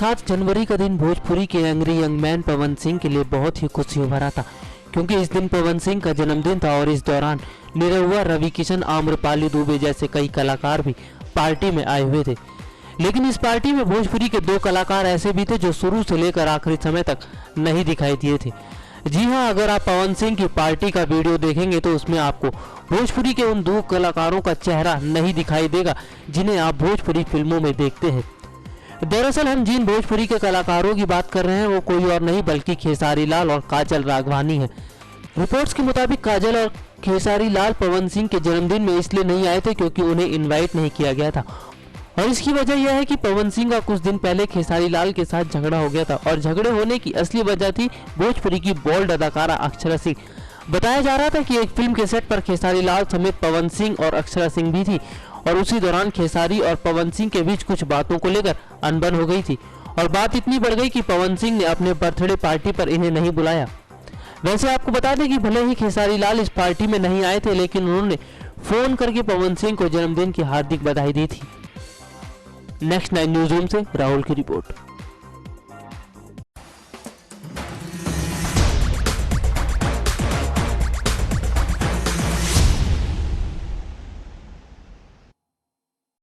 7 जनवरी का दिन भोजपुरी के angry young man Pawan Singh के लिए बहुत ही खुशियों भरा था, क्योंकि इस दिन पवन सिंह का जन्मदिन था और इस दौरान निरहुआ, रवि किशन, आम्रपाली दुबे जैसे कई कलाकार भी पार्टी में आए हुए थे। लेकिन इस पार्टी में भोजपुरी के 2 कलाकार ऐसे भी थे जो शुरू से लेकर आखिरी समय तक नहीं दिखाई दिए थे। जी हाँ, अगर आप पवन सिंह की पार्टी का वीडियो देखेंगे तो उसमें आपको भोजपुरी के उन 2 कलाकारों का चेहरा नहीं दिखाई देगा जिन्हें आप भोजपुरी फिल्मों में देखते हैं। दरअसल हम जिन भोजपुरी के कलाकारों की बात कर रहे हैं वो कोई और नहीं बल्कि खेसारी लाल और काजल राघवानी है। रिपोर्ट्स के मुताबिक काजल और खेसारी लाल पवन सिंह के जन्मदिन में इसलिए नहीं आए थे क्योंकि उन्हें इनवाइट नहीं किया गया था, और इसकी वजह यह है कि पवन सिंह का कुछ दिन पहले खेसारी लाल के साथ झगड़ा हो गया था और झगड़े होने की असली वजह थी भोजपुरी की बोल्ड अदाकारा अक्षरा सिंह। बताया जा रहा था कि एक फिल्म के सेट पर खेसारी लाल समेत पवन सिंह और अक्षरा सिंह भी थी और उसी दौरान खेसारी और पवन सिंह के बीच कुछ बातों को लेकर अनबन हो गई थी और बात इतनी बढ़ गई कि पवन सिंह ने अपने बर्थडे पार्टी पर इन्हें नहीं बुलाया। वैसे आपको बता दें कि भले ही खेसारी लाल इस पार्टी में नहीं आए थे, लेकिन उन्होंने फोन करके पवन सिंह को जन्मदिन की हार्दिक बधाई दी थी। नेक्स्ट 9 न्यूज़ रूम से राहुल की रिपोर्ट।